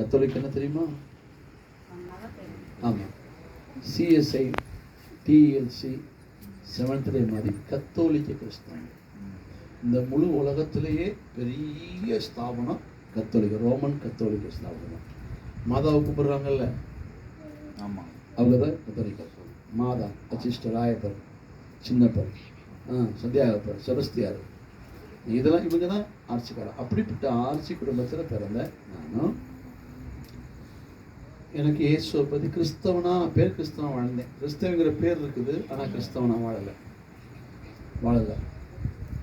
கத்தோலிக்க என்ன தெரியுமா? ஆமாம், சிஎஸ்ஐ, டிஎல்சி, செவன்த் டே மாதிரி கத்தோலிக்க கிறிஸ்தவம். இந்த முழு உலகத்திலேயே பெரிய ஸ்தாபனம் கத்தோலிக்க, ரோமன் கத்தோலிக்க ஸ்தாபனம். மாதாவை கூப்பிடுறாங்கல்ல, ஆமாம், அவங்க தான் கத்தோலிக்க. மாதா, அச்சிஷ்டர், ராயப்பர், சின்னப்பர், சந்தியாகப்பர், செபஸ்தியார், இதெல்லாம் இவங்க தான் ஆட்சிக்காரர். அப்படிப்பட்ட ஆட்சி குடும்பத்தில் பிறந்த நானும் எனக்கு இயேசுவை பற்றி கிறிஸ்தவனா பேர் கிறிஸ்தவன் வாழ்ந்தேன். கிறிஸ்தவங்கிற பேர் இருக்குது, ஆனால் கிறிஸ்தவனா வாழலை.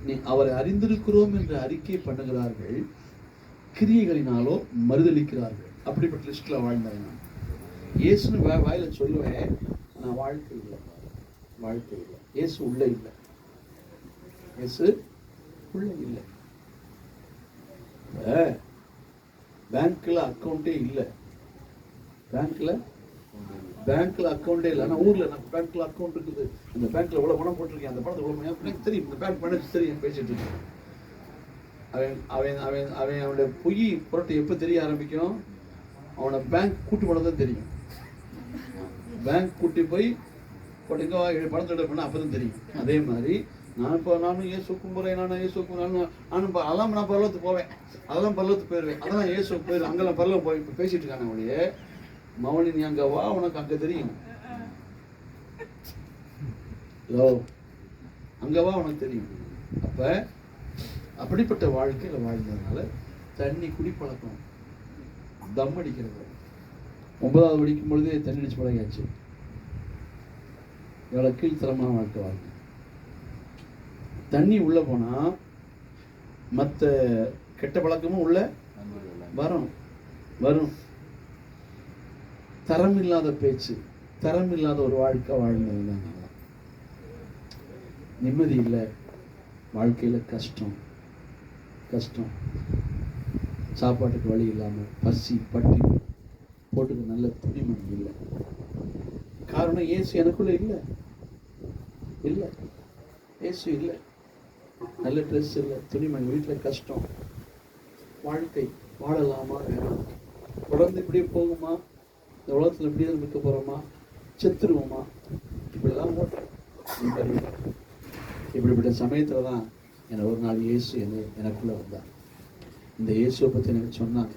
நீ அவரை அறிந்திருக்கிறோம் என்று அறிக்கை பண்ணுகிறார்கள், கிரியைகளினாலோ மறுதளிக்கிறார்கள். அப்படிப்பட்ட லிஸ்ட்டில் வாழ்ந்தேன் நான். இயேசுன்னு வாயில சொல்லுவேன், நான் வாழ்க்கை இல்லை. இயேசு உள்ளே இல்லை. பேங்க்ல அக்கௌண்டே இல்லை. பேங்க்ல அக்கௌண்டே இல்லை. ஆனால் ஊரில் நான் பேங்க்ல அக்கௌண்ட் இருக்குது, அந்த பேங்க்ல இவ்வளோ பணம் போட்டிருக்கேன், அந்த பணத்தை இவ்வளோ எனக்கு தெரியும், இந்த பேங்க் பண்ண தெரியும், பேசிட்டு இருக்கேன். அவனுடைய பொய் புரட்டு எப்போ தெரிய ஆரம்பிக்கும்? அவனை பேங்க் கூட்டு போனது தான் தெரியும். பேங்க் கூட்டி போய் போட்டுங்க பணத்தோட பண்ண அப்போ தான் தெரியும். அதே மாதிரி நானும் இயேசு கும்புறேன், நானும் அதெல்லாம் நான் பரலோகத்துக்கு போவேன், அதெல்லாம் பரலோகத்துக்கு போயிடுவேன், அதெல்லாம் இயேசு போயிடுவேன், அங்கெல்லாம் பரலோகம் போய் இப்போ பேசிட்டு இருக்காங்க. அவளையே மௌனி, நீ அங்கே வா, உனக்கு அங்கே தெரியும். அங்கே வா, உனக்கு தெரியும். அப்போ அப்படிப்பட்ட வாழ்க்கையில் வாழ்ந்ததுனால தண்ணி குடிப்பழக்கம், தம் அடிக்கிறது. 9வது படிக்கும் பொழுதே தண்ணி அடிச்சு பழகியாச்சு. எவ்வளோ கீழ்த்தரமான வாழ்க்கை. தண்ணி உள்ள போனா மற்ற கெட்ட பழக்கமும் உள்ள வரும். தரம் இல்லாத பேச்சு, தரம் இல்லாத ஒரு வாழ்க்கை வாழ்ந்தது. நிம்மதி இல்லை வாழ்க்கையில, கஷ்டம். சாப்பாட்டுக்கு வழி இல்லாமல், பசி, பட்டி, போட்டுக்கு நல்ல துணிமணி இல்லை. காரணம் இயேசு எனக்குள்ள இல்லை. இயேசு இல்லை. நல்ல ட்ரெஸ் இல்லை, துணிமணி, வீட்டில் கஷ்டம். வாழ்க்கை வாழலாமா வேணாம், தொடர்ந்து இப்படியே போகுமா, இந்த உலகத்தில் இப்படியே நிற்க போகிறோமா, செத்துருவோமா, இப்படிலாம் ஓட்டுறோம். இப்படிப்பட்ட சமயத்தில் தான் எனக்கு ஒரு நாள் இயேசு எனக்குள்ளே வந்தார். இந்த இயேசுவை பற்றி எனக்கு சொன்னாங்க.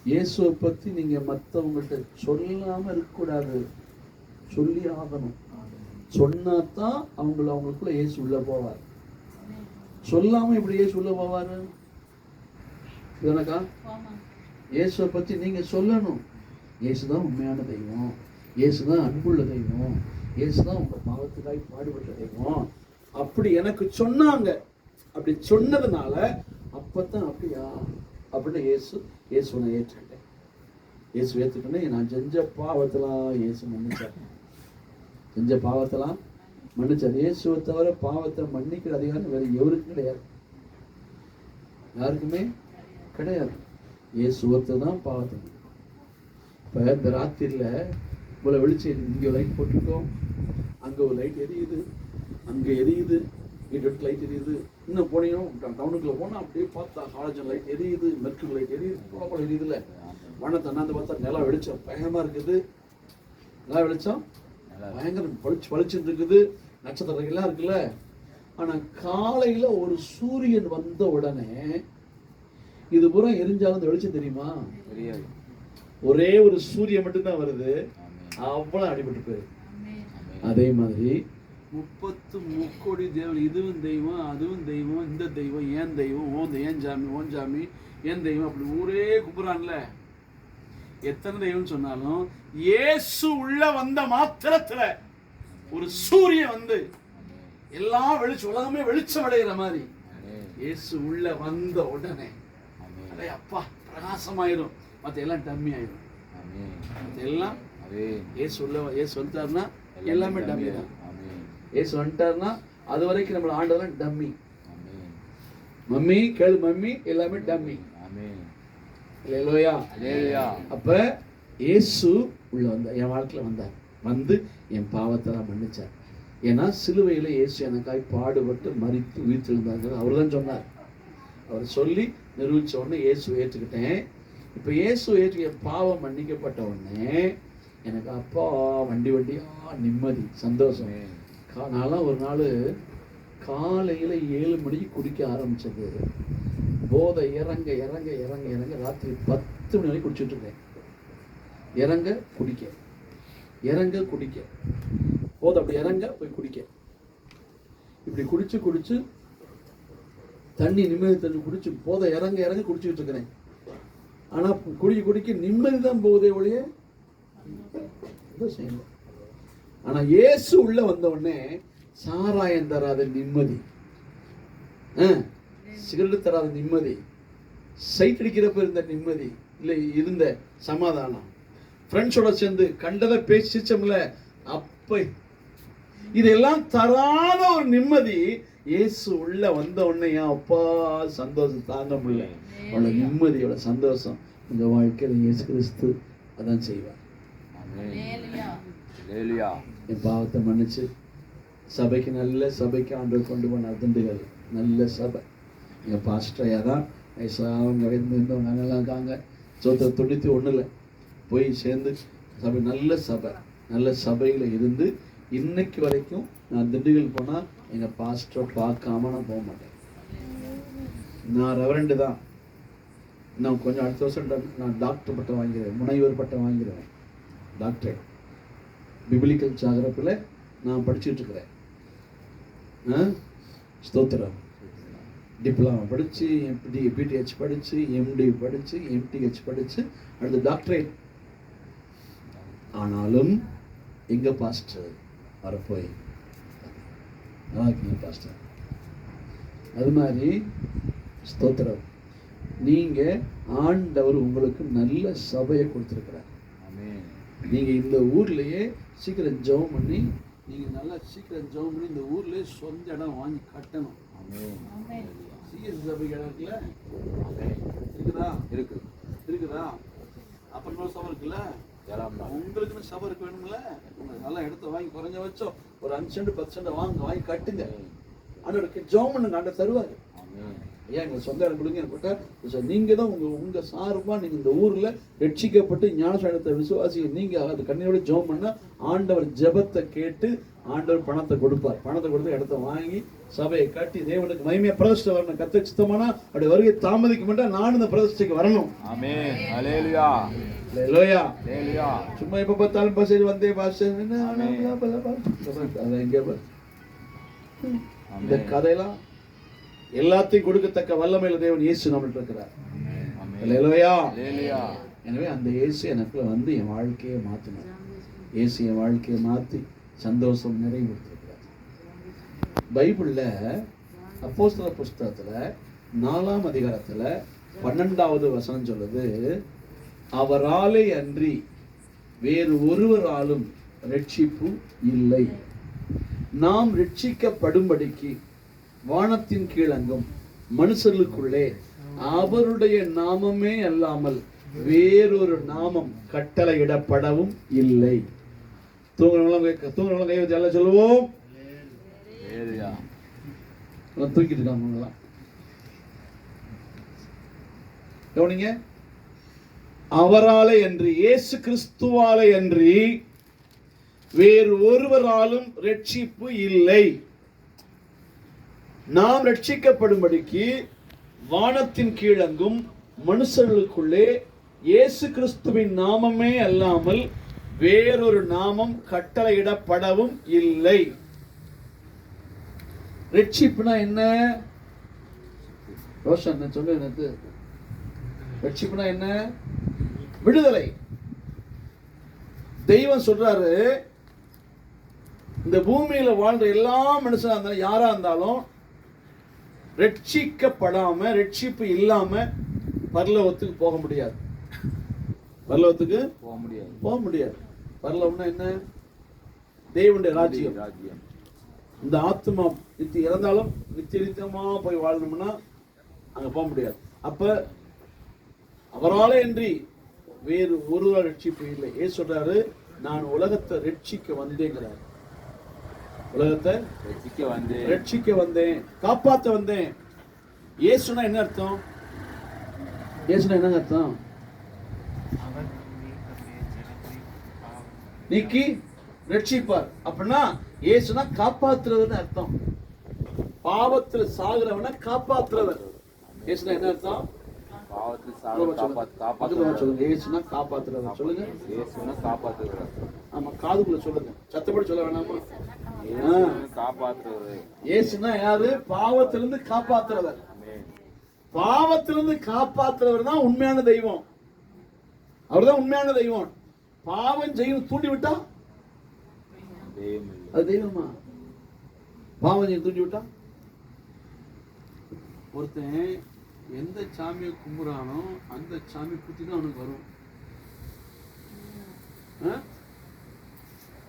இயேசுவை பற்றி நீங்கள் மற்றவங்கள்ட்ட சொல்லாமல் இருக்கக்கூடாது, சொல்லி ஆகணும். சொன்னாதான் அவங்களுக்குள்ள இயேசு உள்ள போவார். சொல்லாம இப்படி இயேசு உள்ள போவாரு? இயேசுவை பற்றி நீங்க சொல்லணும். இயேசுதான் உண்மையான தெய்வம், இயேசுதான் அன்புள்ள தெய்வம், இயேசுதான் உங்க பாவத்துக்காய் பாடுபட்ட தெய்வம். அப்படி எனக்கு சொன்னாங்க. அப்படி சொன்னதுனால அப்பதான் அப்படியா அப்படின்னு இயேசுவை ஏற்றுக்கிட்டேன். இயேசு ஏற்றுக்கிட்டே நான் செஞ்ச பாவத்தெல்லாம் இயேசு மன்னிச்சார். இயேசுவை தவிர பாவத்தை மன்னிக்கிற அதிகாரம் வேற எவருக்கும் கிடையாது, யாருக்குமே கிடையாது. இயேசு ஒருத்தர் தான் பாவத்தை. இப்போ இந்த ராத்திரியில் இவ்வளோ வெளிச்சம், இங்கே லைட் போட்டிருக்கோம், அங்கே ஒரு லைட் எரியுது, அங்கே எரியுது, இங்கே லைட் எரியுது. இன்னும் போனீங்கன்னா டவுனுக்குள்ளே போனால் அப்படியே பார்த்தா காலேஜ் லைட் எரியுது, மெர்க்குள் லைட் எரியுது, போல எரியுதுல. வானத்தை அண்ணாந்து பார்த்தா நிலா வெளிச்சம் பயங்கரமாக இருக்குது. நிலா வெளிச்சம் பயங்கரம் பளிச்சுன்னு இருக்குது, நட்சத்திரங்கள்லாம் இருக்குல்ல. ஆனால் காலையில் ஒரு சூரியன் வந்த உடனே இது பூரா எரிஞ்சாலும் அந்த வெளிச்சம் தெரியுமா? ஒரே ஒரு சூரியன் மட்டும்தான் வருது, அவ்வளோ அடிபட்டு போயிரு. அதே மாதிரி 33 கோடி தேவன், இதுவும் தெய்வம், அதுவும் தெய்வம், இந்த தெய்வம், ஏன் தெய்வம், ஏன் சாமி, ஓன் சாமி, ஏன் தெய்வம், அப்படி ஊரே குப்புறான்ல. எத்தனை தெய்வம் சொன்னாலும் இயேசு உள்ள வந்த மாத்திரத்துல ஒரு சூரியன் வந்து எல்லா உலகமே வெளிச்சம் அடைகிற மாதிரி இயேசு உள்ள வந்த உடனே அப்பா பிரகாசமாயிரும், மற்ற எல்லாம் டம்மி ஆயிரும். எல்லாம் இயேசு வந்துட்டாருன்னா எல்லாமே டம்மி தான். இயேசு வந்துட்டாருன்னா அது வரைக்கும் நம்மள ஆண்டவன் டம்மி. மம்மி கேளு, மம்மி எல்லாமே டம்மி. அப்ப இயேசு உள்ள வந்தார், என் வாழ்க்கையில வந்தார், வந்து என் பாவத்தெல்லாம் மன்னிச்சார். ஏன்னா சிலுவையில இயேசு எனக்காய் பாடுபட்டு மரித்து உயிர்த்தெழுந்தாங்க அவர் தான் சொன்னார். அவர் சொல்லி நிரூபிச்ச உடனே இயேசு ஏற்றுக்கிட்டேன். இப்போ இயேசு ஏற்றிய பாவம் மன்னிக்கப்பட்ட உடனே எனக்கு அப்பா வண்டியா நிம்மதி, சந்தோஷம். நான்லாம் ஒரு நாள் காலையில் 7 மணிக்கு குடிக்க ஆரம்பிச்சது, போதை இறங்க இறங்க இறங்க இறங்க ராத்திரி 10 மணி வரைக்கும் குடிச்சிட்டு இருக்கேன். இறங்க குடிக்க, இறங்க குடிக்க, போதை அப்படி இறங்க போய் குடிக்க, இப்படி குடிச்சு குடிச்சு தண்ணி நிம்மதி தண்ணி குடிச்சு போதை இறங்க இறங்க குடிச்சுட்டு இருக்கிறேன். ஆனா குடிக்க குடிக்க நிம்மதி தான் போதே ஒழிய செய்யல. ஆனா இயேசு உள்ள வந்த உடனே சாராயம் தராத நிம்மதி, சிகரெட் தராத நிம்மதி, சைட் அடிக்கிறப்ப இருந்த நிம்மதி, இல்லை இருந்த சமாதானம், ஃப்ரெண்ட்ஸோட சேர்ந்து கண்டதை பேசிச்சோம்ல அப்ப இதெல்லாம் தராத ஒரு நிம்மதி இயேசு உள்ள வந்த உடனே அப்பா சந்தோஷம் தாங்க முடியல. அவளோட நிம்மதியோட சந்தோஷம் உங்க வாழ்க்கையில் இயேசு கிறிஸ்து அதான் செய்வார். என் பாவத்தை மன்னிச்சு சபைக்கு நல்ல சபைக்கு ஆண்டவர் கொண்டு போன திண்டுகள் நல்ல சபை. எங்கள் பாஸ்டரையா தான் அவங்க இருந்தவங்க அங்கெல்லாம் இருக்காங்க. 91 போய் சேர்ந்து சபை நல்ல சபையில் இருந்து இன்னைக்கு வரைக்கும் நான் திண்டுகள் போனால் எங்கள் பாஸ்டரை பார்க்காம நான் போக மாட்டேன். நான் ரெவரண்டு தான். நான் கொஞ்சம் அடுத்த வருஷம் நான் டாக்டர் பட்டம் வாங்கிடுவேன், முனைவர் பட்டம் வாங்கிடுவேன். டாக்டர் பிபிலிக்கல் ஜாகிரபியில் நான் படிச்சுட்டு இருக்கிறேன். ஸ்தோத்திரம். டிப்ளமா படித்து பிடிஹெச் படித்து எம்டி படித்து எம்டிஹெச் படித்து அடுத்து டாக்டரேட். ஆனாலும் எங்க பாஸ்டர் வரப்போய் பாஸ்டர் அது மாதிரி ஸ்தோத்திரம். நீங்க ஆண்டவர் உங்களுக்கு நல்ல சபையை கொடுத்திருக்கிறார். நீங்க இந்த ஊர்லயே சீக்கிரம் ஜெபம் பண்ணி, நீங்க நல்லா சீக்கிரம் ஜெபம் பண்ணி இந்த ஊர்லயே சொந்த இடம் வாங்கி கட்டணும். சிஎஸ் சபை இருக்குல்ல, இருக்குதா? அப்புறம் சபை இருக்குல்ல, உங்களுக்கு சபை இருக்க வேணும்ல. நல்லா இடத்த வாங்கி குறைஞ்ச வச்சோம் ஒரு 5 சென்ட் 10 சென்ட் வாங்கி கட்டுங்க. ஆண்டவருக்கு ஜெபம் பண்ணுங்க, ஆண்டவர் தருவாரு. ஐயா எங்களுக்கு சொந்த இடம் கொடுங்க போட்டா நீங்க தான் உங்க சார்பா நீங்க இந்த ஊர்ல ரட்சிக்கப்பட்டு ஞானஸ்நானத்தை விசுவாசி நீங்க அது கண்ணையோட ஜெபம் பண்ணா ஆண்டவர் ஜெபத்தை கேட்டு ஆண்டவர் பணத்தை கொடுப்பார். பணத்தை கொடுத்து இடத்த வாங்கி சபையை கட்டி தேவனுக்கு மகிமையா பிரதிஷ்டை வரணும். கர்த்தருக்கு சித்தமானா அப்படி வருகை தாமதிக்க மாட்டா நான் இந்த பிரதிஷ்டைக்கு வரணும். ஆமென். ஹல்லேலூயா. ஹல்லேலூயா. ஹல்லேலூயா. சும்மா எப்ப பார்த்தாலும் பஸ்ஸில் வந்தே பாஸ்டர் எங்க இந்த கதையெல்லாம் எல்லாத்தையும் கொடுக்கத்தக்க வல்லமையில தேவன் இயேசு நம்மள்ட்ட இருக்கிறார். ஹல்லேலூயா. எனவே அந்த இயேசு எனக்கு வந்து என் வாழ்க்கையை மாற்றினார். இயேசு என் வாழ்க்கையை மாற்றி சந்தோஷம் நிறைவேற்றிருக்கிறார். பைபிள்ல அப்போஸ்தலர் புஸ்தகத்துல 4ஆம் அதிகாரத்துல 12வது வசனம் சொல்லுது, அவராலே அன்றி வேறு ஒருவராலும் ரட்சிப்பு இல்லை. நாம் ரட்சிக்கப்படும்படிக்கு வானத்தின் கீழங்கும் மனுஷர்களுக்குள்ளே அவருடைய நாமமே அல்லாமல் வேறொரு நாமம் கட்டளையிடப்படவும் இல்லை. தூங்குறவங்க கை வச்சு எல்லாம் சொல்லுவோம். தூக்கிட்டு இருக்காங்க கவனிங்க. அவராலே அன்றி, இயேசு கிறிஸ்துவாலே அன்றி வேறு ஒருவராலும் ரட்சிப்பு இல்லை. நாம் ரட்சிக்கப்படும்படிக்கு வானத்தின் கீழங்கும் மனுஷர்களுக்குள்ளே இயேசு கிறிஸ்துவின் நாமமே அல்லாமல் வேறொரு நாமம் கட்டளையிடப்படவும் இல்லை. ரட்சிப்புனா என்ன? ரோஷன் சொல்லு எனக்கு. ரட்சிப்புனா என்ன? விடுதலை. தெய்வம் சொல்றாரு, இந்த பூமியில வாழ்ற எல்லா மனுஷனா இருந்தாலும் யாரா இருந்தாலும் ரட்சிக்கப்படாம ரட்சிப்பு இல்லாம பரலோகத்துக்கு போக முடியாது. பரலோகத்துக்கு போக முடியாது. பரலோகம்னா என்ன? தேவனுடைய ராஜ்யம். இந்த ஆத்மா நித்திய இறந்தாலும் நித்தியமா போய் வாழணும்னா அங்க போக முடியாது. அப்ப அவராலே இன்றி வேறு ஒரு ரட்சிப்பு இல்லை. ஏன் சொல்றாரு? நான் உலகத்தை ரட்சிக்க வந்தேங்கிறார். உலகத்தை ரட்சிக்க வந்தேன், காப்பாற்ற வந்தேன். இயேசுனா என்ன அர்த்தம்? இயேசுனா என்ன அர்த்தம்? நீக்கி ரட்சிப்பார். அப்படின்னா இயேசுனா காப்பாற்றுறதுன்னு அர்த்தம். பாவத்துல சாகுறவனை காப்பாற்றுறவர். இயேசுனா என்ன அர்த்தம்? பாவத்தில் சாக காப்பாற்றுறவர். சொல்லுங்க. இயேசுனா காப்பாற்றுறவர். சொல்லுங்க. இயேசுனா காப்பாற்றுறவர். ஆமா, காதுக்குள்ள சொல்லுங்க, சத்தப்படி சொல்ல வேணாமா? காப்பாற்றுறவர். இயேசுனா யாரு? பாவத்திலிருந்து காப்பாற்றுறவர். பாவத்திலிருந்து காப்பாற்றுறவர் தான் உண்மையான தெய்வம். அவர்தான் உண்மையான தெய்வம். பாவம் செய்யணும் தூண்டி விட்டா அது தெய்வமா? பாவம் செய்ய தூண்டி விட்டா? ஒருத்தன் எந்த சாமியை கும்புறானோ அந்த சாமி புத்தி தான் அவனுக்கு வரும்.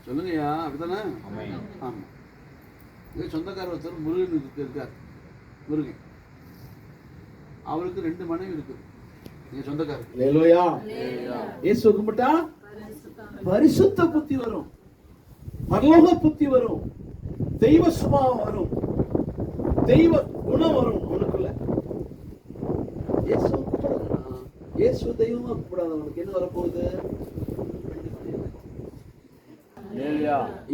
சொல்லுங்கய்யா, அப்படித்தானே? ஆமா. எங்க சொந்தக்காரர் ஒருத்தர் முருகன் இருக்கார். முருகன், அவருக்கு 2 மனைவி இருக்கு. எங்க சொந்தக்காரர் இயேசு கும்பிட்டா பரிசுத்த புத்தி வரும், பரலோக புத்தி வரும், தெய்வ சுபாவம் வரும், தெய்வ குணம் வரும் அவனுக்குள்ள. இயேசு கும்பிடாதா, இயேசு தெய்வமா கும்பிடாதவனுக்கு என்ன வரப்போகுது?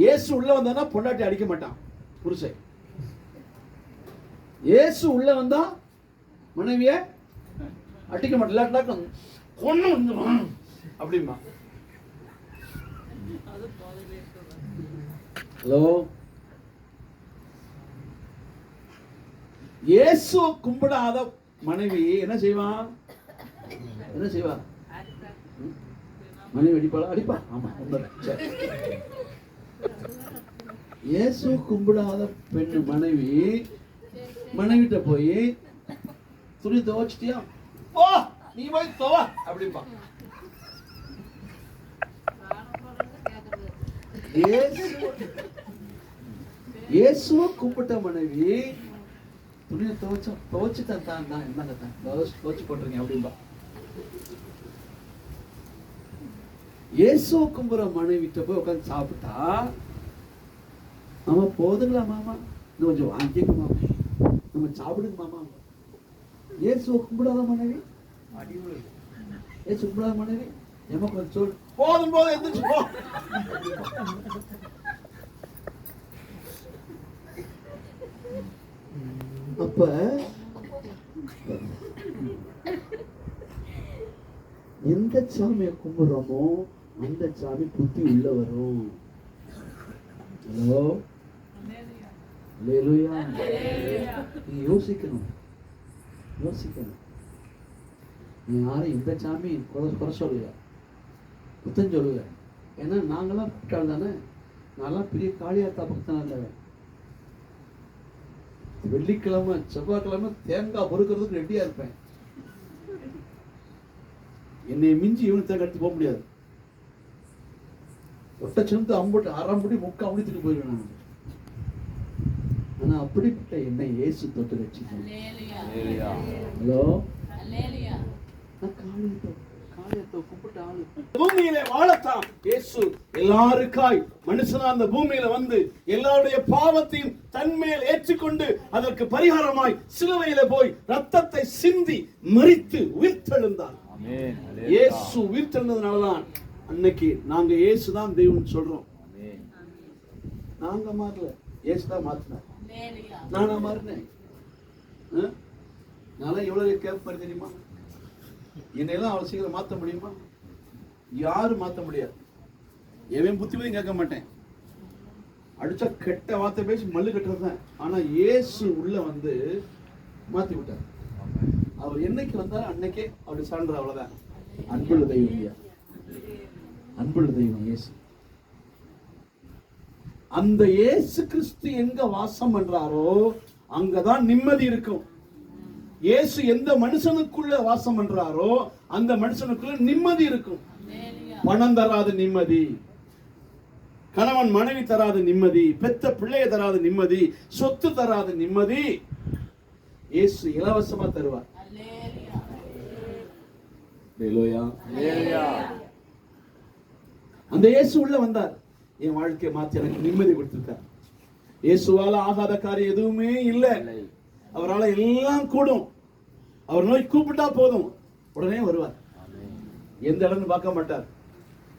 இயேசு உள்ள வந்தானா பொண்டாட்டி அடிக்க மாட்டான் புருஷன். இயேசு உள்ள வந்தா மனைவிய அடிக்க மாட்டான். அப்படிமா? ஹலோ, இயேசு கும்பிடாத மனைவி என்ன செய்வான்? என்ன செய்வா? மனைவி அடிப்பாளா? அடிப்பா. ஆமா, இயேசு கும்பிடாத பெண்ணு மனைவிட்ட போய் துணி துவைச்சிட்டியா, போ நீ போய் துவ அப்படிப்பா. இயேசுவ கூப்பிட்ட மனைவி துணியை துவைச்சுதான் தான் என்னங்க தான் துவைச்சு போட்டிருக்கேன் அப்படின்பா. இயேசுவ கும்புற மனைவிட்ட போய் உட்காந்து சாப்பிட்டா, ஆமா போதுங்களா மாமா, இன்னும் கொஞ்சம் வாங்கிக்க மாமா, நம்ம சாப்பிடுங்க மாமா. இயேசுவ கும்பிடாத மனைவி, இயேசு கும்பிடாத மனைவி எமக்கு வந்து சொல், போதும் போதும் எந்திரிச்சு போ. அப்ப எந்த சாமியை கும்பிடுறோமோ அந்த சாமி புத்தி உள்ள வரும். ஹலோ, அல்லேலூயா. நீ யோசிக்கணும். நீ யாரும் இந்த சாமி குறை சொல்லுங்க, புத்தம் சொல்லுங்க. ஏன்னா நாங்களாம் கூட்டாள் தானே. நான்லாம் பெரிய காளியாத்தா பக்தனா இருந்தவன். வெள்ளிக்கிழமை செவ்வாய்க்கிழமை தேங்காய் பொறுக்கிறதுக்கு ரெடியா இருப்பேன். என்னை மிஞ்சி இவனு தேங்காய் எடுத்து போக முடியாது. ஒட்ட சேர்ந்து அம்புட்டு அறம்புடி முக்கா முடித்துட்டு போயிருவேன் நான். ஆனா அப்படிப்பட்ட என்னை இயேசு தொட்டு ரட்சித்தார். ஹலோ, பூமியிலே வாழத்தான் இயேசு எல்லாருக்காய் மனுஷனா அந்த பூமியில வந்து எல்லாருடைய பாவத்தையும் தன்மேல் ஏற்றுக்கொண்டு அதற்கு பரிகாரமாய் சிலுவையில போய் ரத்தத்தை சிந்தி மரித்து உயிர்த்தெழுந்தார். இயேசு உயிர்த்தெழுந்ததுனாலதான் அன்னைக்கு நாங்க இயேசுதான் தெய்வம் சொல்றோம். நாங்க மாறல, இயேசுதான் மாத்தினார். நானா மாறினேன்? நான் எவ்வளவு கேட்பாரு தெரியுமா? என்னையெல்லாம் அவ்வளவு சீக்கிரம் மாற்ற முடியுமா? யாரும் மாற்ற முடியாது. எவன் புத்திமதியும் கேட்க மாட்டேன். அடிச்சா கெட்ட வார்த்தை பேசி மல்லு கட்டுறதுதான். ஆனா இயேசு உள்ள வந்து மாத்தி விட்டார். அவர் என்னைக்கு வந்தாலும் அன்னைக்கே அப்படி சான்ற, அவ்வளவுதான். அன்புள்ள தெய்வம், அன்புள்ள தெய்வம் இயேசு. அந்த இயேசு கிறிஸ்து எங்க வாசம் பண்றாரோ அங்கதான் நிம்மதி இருக்கும். இயேசு எந்த மனுஷனுக்குள்ள வாசம் பண்றாரோ அந்த மனுஷனுக்குள்ள நிம்மதி இருக்கும். பணம் தராத நிம்மதி, கணவன் மனைவி தராத நிம்மதி, பெத்த பிள்ளைய தராத நிம்மதி, சொத்து தராத நிம்மதி இயேசு இலவசமா தருவார். அந்த இயேசு உள்ள வந்தார், என் வாழ்க்கையை மாற்றி எனக்கு நிம்மதி கொடுத்திருக்கார். இயேசுவால ஆகாத காரியம் எதுவுமே இல்லை. அவரால் எல்லாம் கூடும். அவர் நோய் கூப்பிட்டா போதும், உடனே வருவார். எந்த இடம்னு பார்க்க மாட்டார்.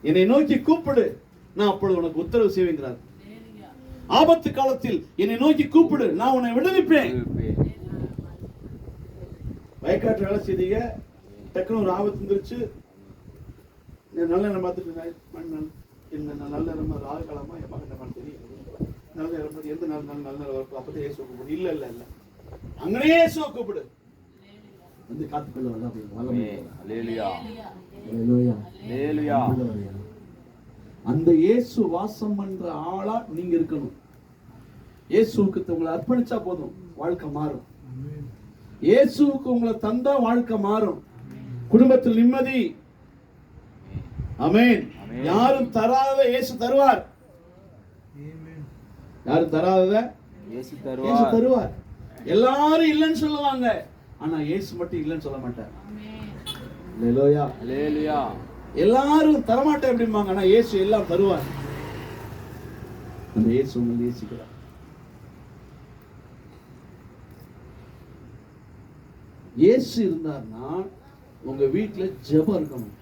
என்னை நோக்கி கூப்பிடு, நான் அப்பொழுது உனக்கு உத்தரவு செய்வேங்கிறார். ஆபத்து காலத்தில் என்னை நோக்கி கூப்பிடு, நான் உன்னை விடுவிப்பேன். வயக்காட்டு வேலை செய்தீங்க, டக்குனு ஒரு ஆபத்து வந்துருச்சு, நல்ல நேரம் பார்த்துட்டு என்ன நல்ல நேரமா ராகு காலமா என் மகன் தெரியும், நல்ல நேரம் எந்த நல்ல நல்ல நல்ல நேரம் இருக்கும், அப்பதான் இயேசுவை கூப்பிடு. இல்ல இல்ல இல்ல, அங்கேயே இயேசுவை கூப்பிடு, வந்து காத்துக்கொள்ள வரலாம். அந்த இயேசு வாசம் பண்ற ஆளா நீங்க இருக்கணும். இயேசுவுக்கு உங்களை அர்ப்பணிச்சா போதும், வாழ்க்கை மாறும். இயேசுவுக்கு உங்களை தந்தா வாழ்க்கை மாறும், குடும்பத்தில் நிம்மதி. ஆமென். யாரும் தராத இயேசு தருவார். யாரும் தராத இயேசு தருவார். எல்லாரும் இல்லைன்னு சொல்லுவாங்க, ஆனா இயேசு மட்டும் இல்லைன்னு சொல்ல மாட்டார். அல்லேலூயா, அல்லேலூயா. எல்லாரும் தரமாட்டேன் அப்படிம்பாங்க, ஆனா இயேசு எல்லாம் தருவார். அந்த இயேசு உங்களை நேசிக்கிறார். இயேசு இருந்தார்னா உங்க வீட்டுல ஜெபம் இருக்கணும்.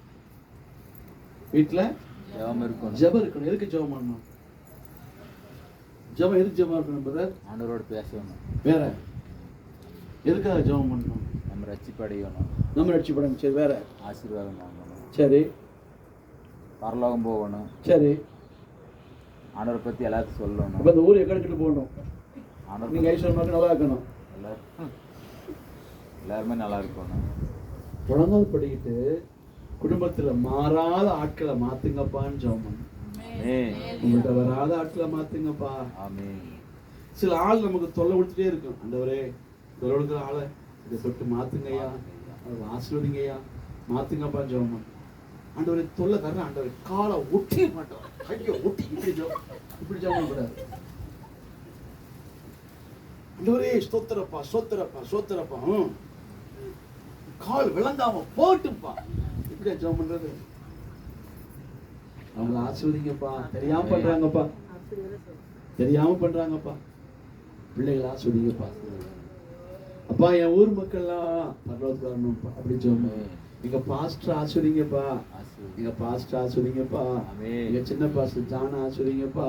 வீட்டுல ஜெபம் இருக்கணும். எதுக்கு ஜெபம் பண்ணணும்? ஜெபம் எதுக்கு ஜெபம் இருக்கணும் பிரதர்? ஆண்டவரோட பேசணும். வேற எதுக்காக ஜெபம் பண்ணணும்? நம்ம ரட்சிப்படையணும். நம்ம ரட்சிப்படணும். சரி, வேற ஆசீர்வாதம் வாங்கணும். சரி, பரலோகம் போகணும். சரி, ஆண்டவரை பத்தி எல்லாத்துக்கும் சொல்லணும். அப்ப இந்த ஊர் எக்கடிக்கிட்டு போகணும். நீங்க ஐஸ்வர்யமாக நல்லா இருக்கணும். எல்லாருமே நல்லா இருக்கணும். தொடர்ந்து படிக்கிட்டு குடும்பத்துல மாறாத ஆட்களை மாத்துங்கப்பான்னு ஜெபம் பண்ணணும். உங்கள்கிட்ட வராத ஆட்களை மாத்துங்கப்பா. சில ஆள் நமக்கு தொல்லை கொடுத்துட்டே இருக்கும். ஆண்டவரே, தொல்லை கொடுக்குற ஆளை இதை தொட்டு மாத்துங்கய்யா, ஆசீர்வதிங்கய்யா, மாத்துங்கப்பா ஜெபம் பண்ணணும். ஆண்டவரே, தொல்லை தர்ற ஆண்டவரே, காலை ஒட்டி மாட்டோம், கையை ஒட்டி இப்படி ஜெபம் கூடாது. ஆண்டவரே, ஸ்தோத்திரப்பா ஸ்தோத்திரப்பா ஸ்தோத்திரப்பா, கால் விளங்காம போட்டுப்பா, இப்படியா ஜெபம் பண்றது? அவங்கள ஆசீர்வதிங்கப்பா. தெரியாம பண்றாங்கப்பா, தெரியாம பண்றாங்கப்பா. பிள்ளைகளை ஆசீர்வதிங்கப்பா. அப்பா, என் ஊர் மக்கள்லாம் பரலோகத்துக்கு வரணும்ப்பா, அப்படி ஜெபம். எங்க பாஸ்டர் ஆசீர்வதிங்கப்பா, எங்க பாஸ்டர் ஆசீர்வதிங்கப்பா, எங்க சின்ன பாஸ்டர் ஜான ஆசீர்வதிங்கப்பா,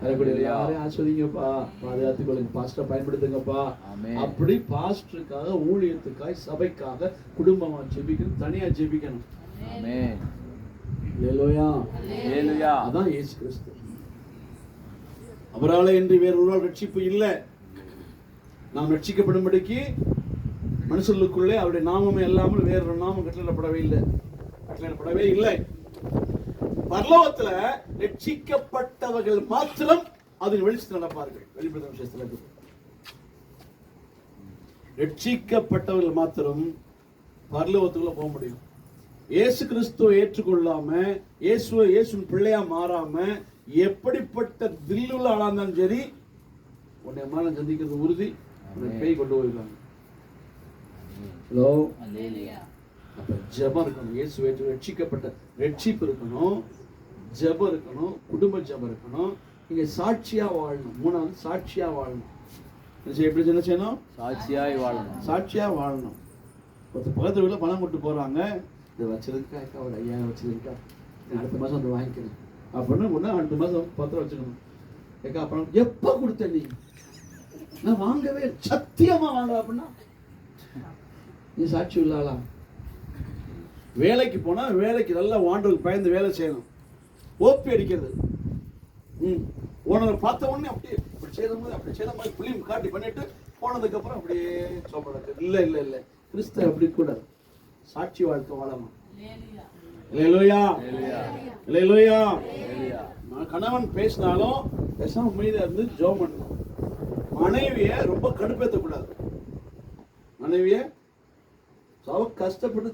வரக்கூடிய யாரையும் ஆசீர்வதிங்கப்பா, பாதுகாத்துக்கொள்ளுங்க, பாஸ்டரை பயன்படுத்துங்கப்பா. அப்படி பாஸ்டருக்காக, ஊழியத்துக்காக, சபைக்காக, குடும்பமா ஜெபிக்கணும், தனியா ஜெபிக்கணும். அல்லேலூயா, அல்லேலூயா. அதான் இயேசு கிறிஸ்து. அவராலே என்று வேறொருவரால் ரட்சிப்பு இல்லை. நாம் ரட்சிக்கப்படும்படிக்கு மனுஷர்களுக்குள்ளே அவருடைய நாமமே இல்லாமல் வேறொரு நாமம் கட்டளையிடப்படவே இல்லை. பரலோகத்துல ரட்சிக்கப்பட்டவர்கள் மாத்திரம் அதன் வெளிச்சத்தில் நடப்பார்கள். வெளிப்படுத்தும் விசேஷத்துல ரட்சிக்கப்பட்டவர்கள் மாத்திரம் பரலோகத்துக்குள்ள போக முடியும். இயேசு கிறிஸ்துவை ஏற்றுக்கொள்ளாம, இயேசுவின் பிள்ளையா மாறாம, எப்படிப்பட்ட தில்லுள்ள ஆளா இருந்தாலும் சரி, உன்னை மரணம் சந்திக்கிறது உறுதி. பேய் கொண்டு போயிருக்காங்க. ஹலோ, அப்ப ஜெபம் இருக்கணும். இயேசு ரட்சிக்கப்பட்ட ரட்சிப்பு இருக்கணும், ஜெபம் இருக்கணும், குடும்ப ஜெபம் இருக்கணும். நீங்க சாட்சியா வாழணும். மூணாவது, சாட்சியா வாழணும். எப்படி என்ன செய்யணும்? சாட்சியா வாழணும். ஒருத்தர் பக்கத்து வீட்டில் பணம் கொண்டு போறாங்க, இதை வச்சிருக்கா ஒரு 5000 வச்சிருக்கா, அடுத்த மாசம் வந்து வாங்கிக்கிறேன் அப்படின்னு ஒண்ணு. அடுத்த மாசம் 10 ரூபா வச்சுக்கணும். ஏக்கா பணம் எப்ப கொடுத்த நீ? நான் வாங்கவே, சத்தியமா வாங்க அப்படின்னா நீ சாட்சி இல்லாளா? வேலைக்கு போனா வேலைக்கு நல்லா வாண்டலுக்கு பயந்து வேலை செய்யணும். ஓப்பி அடிக்கிறது. ஓனரை பார்த்த உடனே அப்படியே இப்படி செய்த மாதிரி பிள்ளையும் காட்டி பண்ணிட்டு போனதுக்கு அப்புறம் அப்படியே சோப்படாது. இல்ல கிறிஸ்து அப்படி கூட சாட்சி வாழ்க்கை வாழணும். கணவன் பேசினாலும் பேசாம மீதா இருந்து ஜெபம் பண்ணணும். மனைவிய ரொம்ப கடுப்பேற்றக்கூடாது. மனைவிய கஷ்டப்பட்டு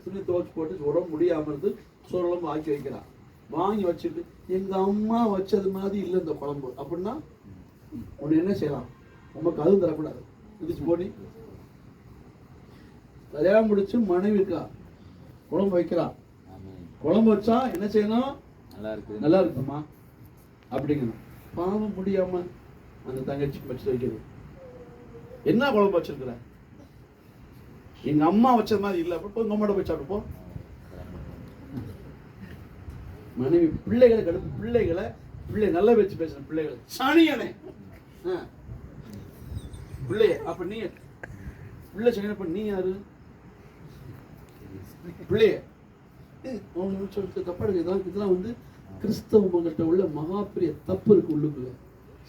துணி துவைச்சு போட்டு உடம்பு முடியாம இருந்து சோழம் ஆக்கி வைக்கிறான். வாங்கி வச்சுட்டு எங்க அம்மா வச்சது மாதிரி இல்லை இந்த குழம்பு அப்படின்னா உன்னை என்ன செய்யலாம்? நமக்கு அதுவும் தரக்கூடாது. இடிச்சு போடி கல்யாணம் முடிச்சு மனைவி இருக்கா, குழம்பு வைக்கிறா. குழம்பு வச்சா என்ன செய்யணும்? நல்லா இருக்குமா அப்படிங்கணும். பாவம் முடியாம அந்த தங்கச்சி வச்சு வைக்கிறது. என்ன குழம்பு வச்சிருக்கிற? எங்க அம்மா வச்ச மாதிரி இல்லை. உங்க அம்மாட்ட போய் சாப்பிட்டு போ. மனைவி பிள்ளைகளை கடுப்பு, பிள்ளை நல்லா வச்சு பேசுறேன், பிள்ளைகளை சனியனே பிள்ளைய. அப்ப நீ பிள்ளை சனியனப்ப நீ யாரு? பிள்ளைய தப்பா இருக்கு. இதெல்லாம் வந்து கிறிஸ்தவ மக்கள்கிட்ட உள்ள மகா பெரிய தப்பு இருக்கு உள்ளுக்குள்ள.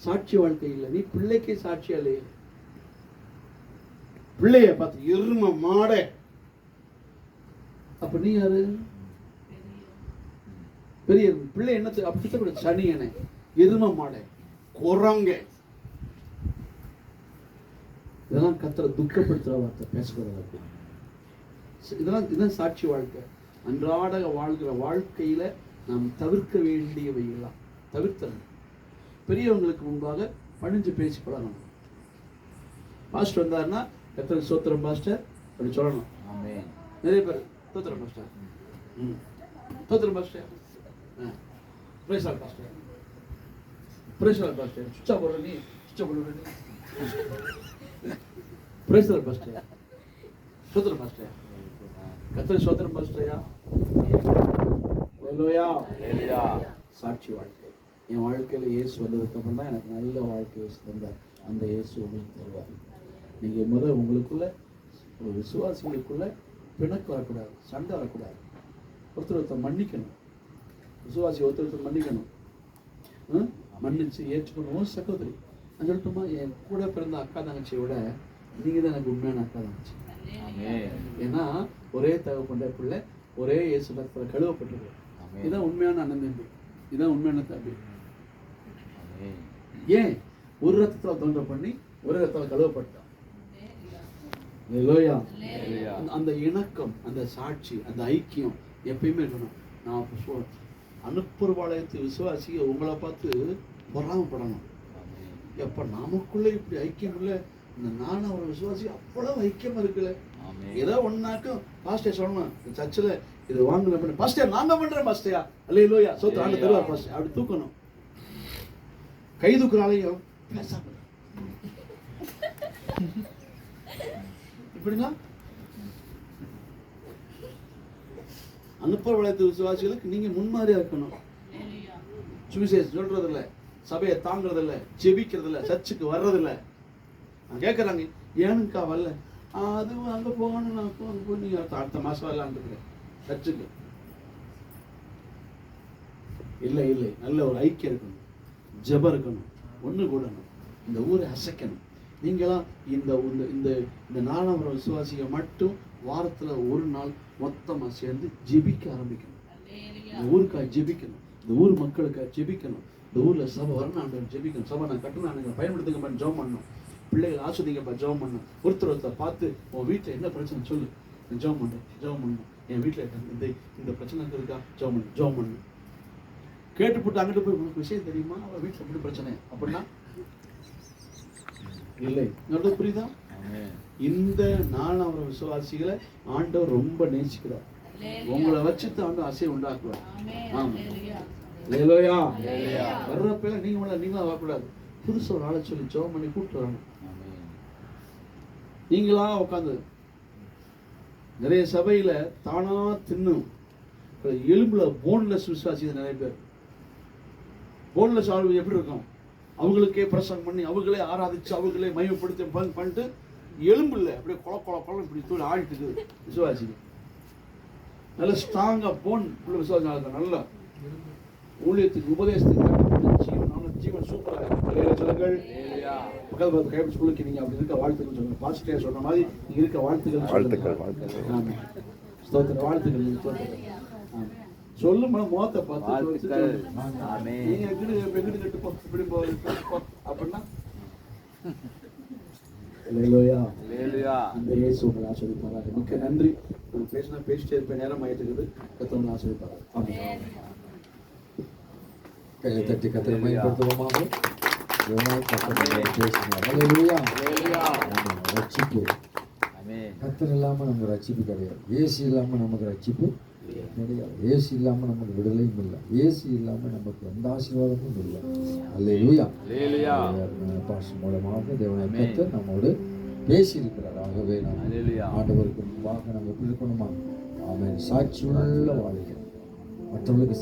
சாட்சி வாழ்க்கை இல்லை. நீ பிள்ளைக்கே சாட்சியா இல்லையே. பிள்ளைய பார்த்து எரும மாட, அப்ப நீ யாரு? பெரிய பிள்ளை என்னத்து அப்படி கூட சனியனை, எரும மாட, குரங்க. இதெல்லாம் கத்தரை துக்கப்படுத்துற வார்த்தை பேசக்கூடாது. இதுதான் சாட்சி வாழ்க்கை. அன்றாட வாழ்கிற வாழ்க்கையில நாம் தவிர்க்க வேண்டியவையெல்லாம் தவிர்த்தணும். பெரியவங்களுக்கு முன்பாக பணிஞ்சு பேசி பழகணும். பாஸ்டர் வந்தாருன்னா எத்தனை சோத்திரம் பாஸ்டர் அப்படி சொல்லணும். நிறைய பேர் சோத்திரம் பாஸ்டர், சோத்திரம் பாஸ்டர், பிரேசால் பாஸ்டர், பிரேசால் பாஸ்டர், சுச்சா போடுற நீ, சுச்சா போடுற நீ, பிரேசால் பாஸ்டர், சோத்திரம் பாஸ்டர், கத்தரை சோத்திரம் பாஸ்டர்யா. சாட்சி வாழ்க்கை. என் வாழ்க்கையில இயேசு வந்ததுக்கு அப்புறம் தான் எனக்கு நல்ல வாழ்க்கையை தந்தார். அந்த இயேசு உங்களுக்கு தருவார். நீங்க முதல் உங்களுக்குள்ள ஒரு விசுவாசிகளுக்குள்ள பிணக்கு வரக்கூடாது, சண்டை வரக்கூடாது. ஒருத்தர் மன்னிக்கணும். விசுவாசி ஒருத்தர் மன்னிக்கணும், மன்னிச்சு ஏற்றுக்கணும். சகோதரி நான் சொல்லட்டுமா, என் கூட பிறந்த அக்கா தங்கச்சியை விட நீங்க தான் எனக்கு உண்மையான அக்கா தங்கச்சி. ஏன்னா ஒரே தகப்பன்ற பிள்ளை, ஒரே இயேசு ரத்தத்தில் கழுவப்பட்டது. இதுதான் உண்மையான அண்ணன் தம்பி, இதுதான் உண்மையான தம்பி. ஏன் ஒரு ரத்தத்தில் தோன்ற பண்ணி ஒரு ரத்தத்தில் கழுவப்பட்டான். அந்த இணக்கம், அந்த சாட்சி, அந்த ஐக்கியம் எப்பயுமே இருக்கணும். நான் அனுப்புறவாளையத்து விசுவாசிய உங்களை பார்த்து பொறாமப்படணும். எப்ப நமக்குள்ள இப்படி ஐக்கியம் இல்லை, இந்த நானும் ஒரு விசுவாசி அவ்வளவு ஐக்கியமா இருக்குல்ல. ஏதோ ஒன்னாக்கும் பாஸ்டர் சொல்லணும், சர்ச்சில் இது வாங்கல பண்ண பாஸ்டர் நாங்க பண்றேன் பாஸ்டர்யா, அல்லேலூயா சோத்து ஆண்டு தருவார் பாஸ்டர். அப்படி தூக்கணும். கை தூக்குறாலையும் பேசாம இப்படின்னா அனுப்புற வளையத்து விசுவாசிகளுக்கு நீங்க முன்மாதிரியா இருக்கணும். சுவிசேஷம் சொல்றது இல்ல, சபையை தாங்கிறது இல்ல, ஜெபிக்கிறது இல்ல, சர்ச்சுக்கு வர்றது இல்ல. நான் கேட்கறாங்க ஏனுக்கா வரல, அது அங்க போகணும், நான் போய் நீங்க அடுத்த மாசம் வரலான்னு இருக்கிறேன் சர்ச்சுக்கு. இல்லை இல்லை, நல்ல ஒரு ஐக்கியம் இருக்கணும், ஜெபம் இருக்கணும், ஒண்ணு கூடணும், இந்த ஊரை அசைக்கணும். நீங்களாம் இந்த இந்த இந்த நாலாவது விசுவாசியை மட்டும் வாரத்துல ஒரு நாள் மொத்தமா சேர்ந்து ஜெபிக்க ஆரம்பிக்கணும். இந்த ஊருக்காக ஜெபிக்கணும், இந்த ஊர் மக்களுக்காக ஜெபிக்கணும், இந்த ஊர்ல சபை வரணும் ஜெபிக்கணும். சபை நான் கட்டணும் பயன்படுத்துங்க ஜெபம் பண்ணணும். பிள்ளைகள் ஆஸ்வதிங்கப்பா ஜெபம் பண்ணணும். ஒருத்தர் பார்த்து உன் வீட்டில் என்ன பிரச்சனை சொல்லு, ஜெபம் பண்ணணும். என் வீட்டில் இந்த பிரச்சனை இருக்கா, ஜெபம் பண்ணணும். கேட்டுப்பட்டு அங்கிட்டு போய் உனக்கு விஷயம் தெரியுமா, அவள் வீட்டில் எப்படி பிரச்சனை அப்படின்னா இல்லை. நல்ல புரியுதா? இந்த நாலாவது விசுவாசிகளை ஆண்டவர் ரொம்ப நேசிக்கிறார். உங்களை வச்சுட்டு ஆண்டவர் அசை உண்டாக்குவார். வர்றப்ப நீங்களா வரக்கூடாது. புதுசு ஒரு ஆளை சொல்லி ஜெபம் பண்ணி கூப்பிட்டு வரணும். நீங்களா உட்காந்து நிறைய சபையில தானா தின்னும் எலும்புல போன்லெஸ் விசுவாசி நிறைய பேர். போன்லெஸ் ஆள் எப்படி இருக்கும், அவங்களுக்கே பிரசங்கம் பண்ணி அவங்களே ஆராதிச்சு அவங்களே மயப்படுத்தி பண்ணிட்டு எலும்பு இல்லை அப்படியே கொல இப்படி தூள் ஆடிட்டு இருக்குது விசுவாசி. நல்ல ஸ்ட்ராங்கா போன் உள்ள விசுவாசி நல்ல ஊழியத்துக்கு உபதேசத்துக்கு ஜீவன் சூப்பரா சொல்லுங்கள். பக்கத்து பார்த்து கைப்பிடிச்சு குளிக்கிறீங்க அப்படி இருக்க வாழ்த்துக்கள் சொல்லுங்க. பாசிட்டிவா சொன்ன மாதிரி நீங்க இருக்க வாழ்த்துக்கள் சொல்லும் முகத்தை பார்த்து நீங்க எங்கிட்டு கட்டு போ இப்படி போ அப்படின்னா அந்த இயேசு உங்களை ஆஸ்வதிப்பாராக. மிக்க நன்றி. பேசினா பேசிட்டே இருப்பேன், நேரம் ஆயிட்டு இருக்குது. கத்தவங்களை ஆஸ்வதிப்பாராக. கையை தட்டி கத்தரை மயப்படுத்துவோமாக. ரட்சிப்பு கத்தர் இல்லாம நமக்கு ரட்சிப்பு கிடையாது. ஏசி இல்லாம நமக்கு ரட்சிப்பு கிடையாது. ஏசி இல்லாம நமக்கு விடுதலையும் இல்லை. ஏசி இல்லாம நமக்கு எந்த ஆசீர்வாதமும் இல்லை. அல்லேலூயா. பாஸ்டர் மூலமாக தேவனாய் கர்த்தர் நம்மோடு பேசியிருக்கிறார். ஆகவே நாம் ஆண்டவருக்கு முன்பாக நம்ம எப்படி இருக்கணுமா, ஆமென், சாட்சியுள்ள வாழ்க்கை மற்றவர்களுக்கு